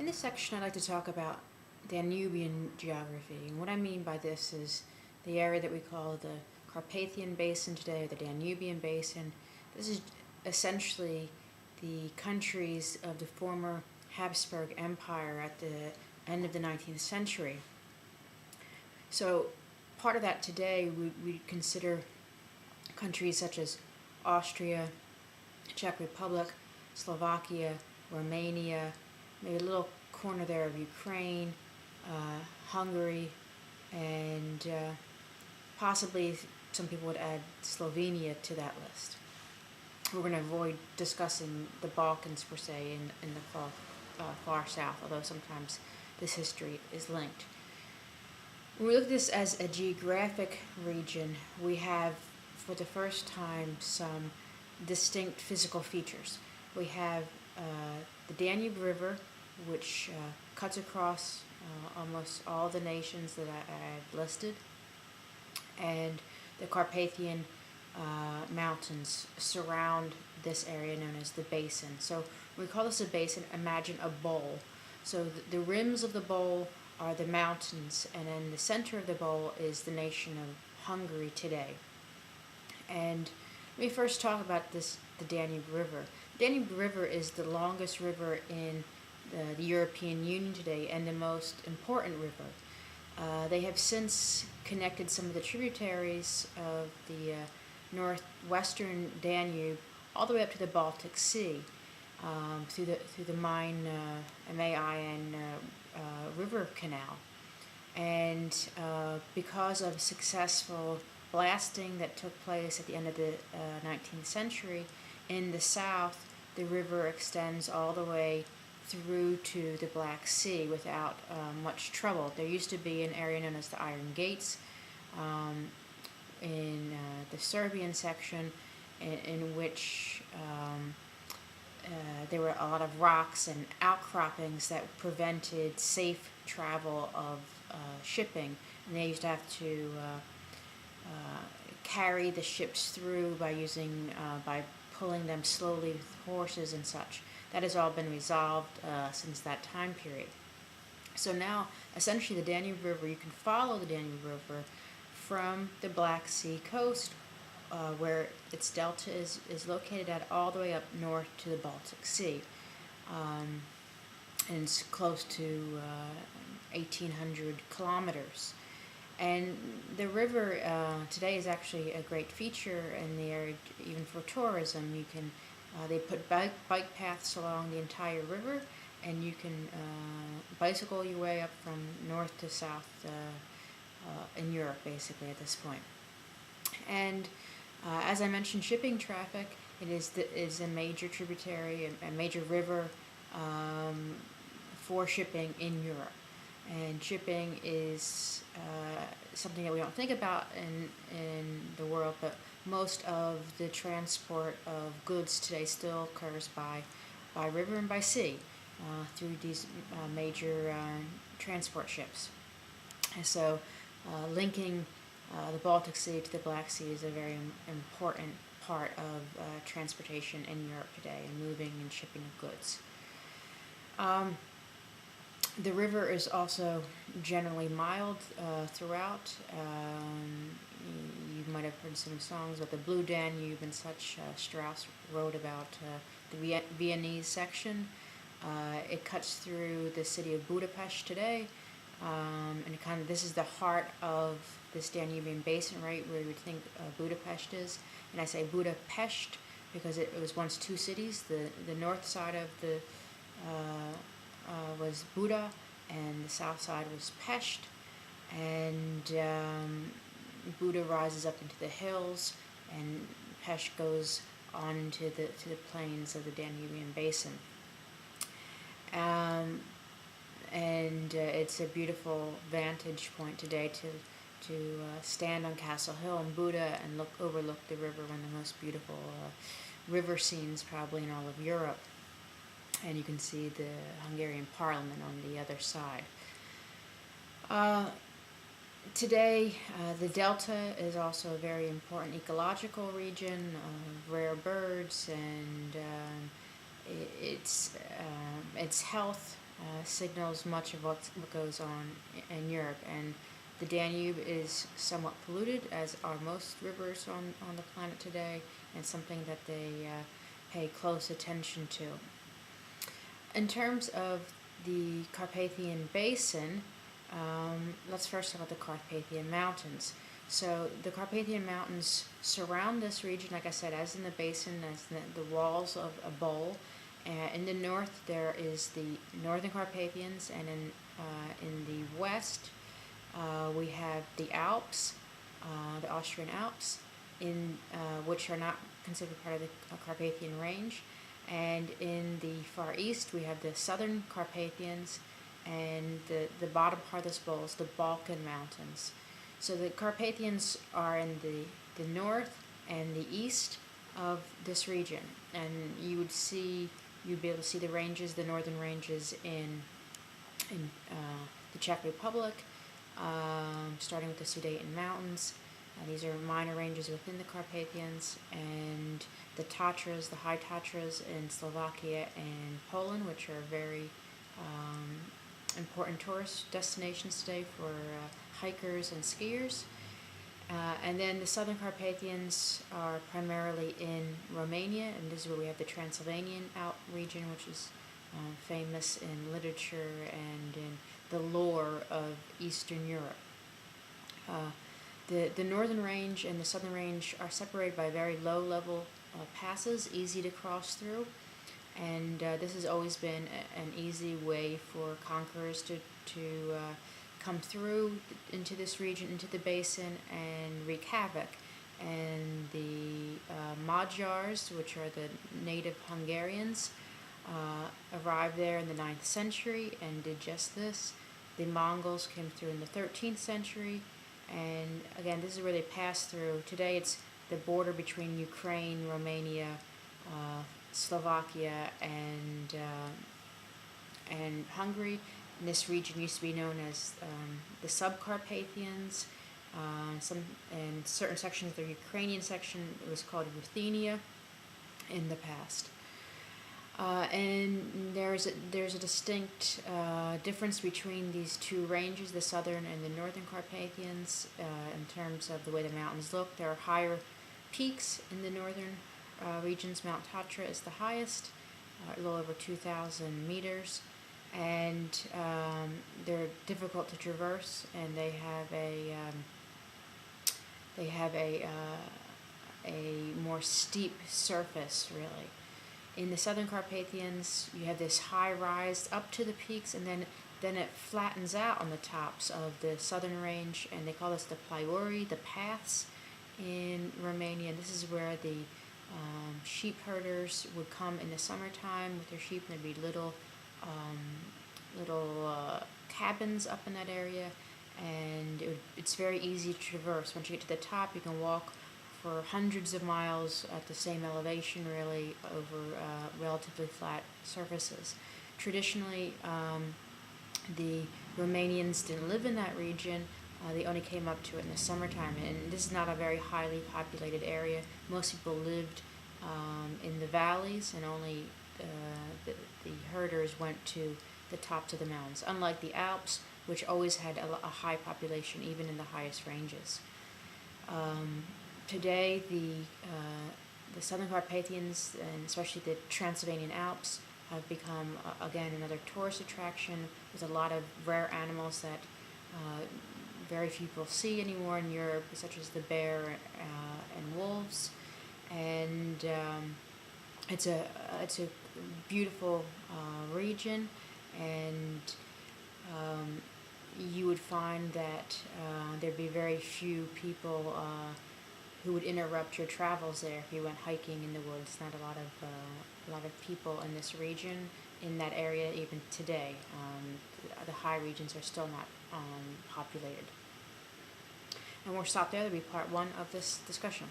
In this section, I'd like to talk about Danubian geography. And what I mean by this is the area that we call the Carpathian Basin today, or the Danubian Basin. This is essentially the countries of the former Habsburg Empire at the end of the 19th century. So part of that today, we consider countries such as Austria, Czech Republic, Slovakia, Romania, maybe a little corner there of Ukraine, Hungary, and possibly some people would add Slovenia to that list. We're going to avoid discussing the Balkans per se in the far south, although sometimes this history is linked. When we look at this as a geographic region, we have, for the first time, some distinct physical features. We have the Danube River, which cuts across almost all the nations that I've listed, and the Carpathian mountains surround this area known as the basin. So when we call this a basin, imagine a bowl. So the rims of the bowl are the mountains, and in the center of the bowl is the nation of Hungary today. And let me first talk about the Danube River. The Danube River is the longest river in the European Union today and the most important river. They have since connected some of the tributaries of the northwestern Danube all the way up to the Baltic Sea through the Main River Canal. And because of successful blasting that took place at the end of the 19th century, in the south, the river extends all the way through to the Black Sea without much trouble. There used to be an area known as the Iron Gates in the Serbian section, in which there were a lot of rocks and outcroppings that prevented safe travel of shipping, and they used to have to carry the ships through by pulling them slowly with horses and such. That has all been resolved since that time period. So now, essentially, the Danube River, you can follow the Danube River from the Black Sea coast, where its delta is located at, all the way up north to the Baltic Sea. And it's close to 1,800 kilometers. And the river today is actually a great feature in the area, even for tourism. You can they put bike paths along the entire river, and you can bicycle your way up from north to south in Europe, basically, at this point. And as I mentioned, shipping traffic, it is a major tributary, a major river for shipping in Europe. And shipping is something that we don't think about in the world, but most of the transport of goods today still occurs by river and by sea through these major transport ships. And so linking the Baltic Sea to the Black Sea is a very important part of transportation in Europe today, and moving and shipping of goods. The river is also generally mild throughout. You might have heard some songs about the Blue Danube and such. Strauss wrote about the Viennese section. It cuts through the city of Budapest today, and this is the heart of this Danubian basin, right where you would think Budapest is. And I say Budapest because it was once two cities. The north side of the was Buda, and the south side was Pest, and Buda rises up into the hills, and Pest goes on to the plains of the Danubian basin. And it's a beautiful vantage point today to stand on Castle Hill in Buda and overlook the river, one of the most beautiful river scenes probably in all of Europe. And you can see the Hungarian parliament on the other side. Today, the Delta is also a very important ecological region of rare birds, and its health signals much of what goes on in Europe. And the Danube is somewhat polluted, as are most rivers on the planet today, and something that they pay close attention to. In terms of the Carpathian Basin, let's first talk about the Carpathian Mountains. So the Carpathian Mountains surround this region, like I said, as in the basin, as the walls of a bowl. In the north, there is the Northern Carpathians, and in the west, we have the Alps, the Austrian Alps, which are not considered part of the Carpathian Range. And in the far east, we have the Southern Carpathians, and the bottom part of this bowl is the Balkan Mountains. So the Carpathians are in the north and the east of this region, and you'd be able to see the ranges, the northern ranges in the Czech Republic, starting with the Sudeten Mountains. These are minor ranges within the Carpathians, and the Tatras, the high Tatras in Slovakia and Poland, which are very important tourist destinations today for hikers and skiers. And then the Southern Carpathians are primarily in Romania, and this is where we have the Transylvanian Alp region, which is famous in literature and in the lore of Eastern Europe. The northern range and the southern range are separated by very low-level passes, easy to cross through, and this has always been an easy way for conquerors to come through into this region, into the basin, and wreak havoc. And the Magyars, which are the native Hungarians, arrived there in the 9th century and did just this. The Mongols came through in the 13th century, and again, this is where they passed through. Today it's the border between Ukraine, Romania, Slovakia, and Hungary. And this region used to be known as the Subcarpathians. In certain sections of the Ukrainian section, it was called Ruthenia in the past. And there's a distinct difference between these two ranges, the southern and the northern Carpathians, in terms of the way the mountains look. There are higher peaks in the northern regions. Mount Tatra is the highest, a little over 2,000 meters, and they're difficult to traverse, and they have a more steep surface, really. In the Southern Carpathians, you have this high rise up to the peaks, and then it flattens out on the tops of the southern range, and they call this the plaiuri, the paths in Romania. This is where the sheep herders would come in the summertime with their sheep, and there'd be little cabins up in that area, and it's very easy to traverse. Once you get to the top, you can walk for hundreds of miles at the same elevation, really, over relatively flat surfaces. Traditionally, the Romanians didn't live in that region. They only came up to it in the summertime, and this is not a very highly populated area. Most people lived in the valleys, and only the herders went to the tops of the mountains, unlike the Alps, which always had a high population, even in the highest ranges. Today, the Southern Carpathians, and especially the Transylvanian Alps, have become, again, another tourist attraction with a lot of rare animals that very few people see anymore in Europe, such as the bear and wolves. And it's a beautiful region, and you would find that there'd be very few people who would interrupt your travels there if you went hiking in the woods. Not a lot of people in this region, in that area, even today. The high regions are still not populated. And we'll stop there. That'll be part one of this discussion.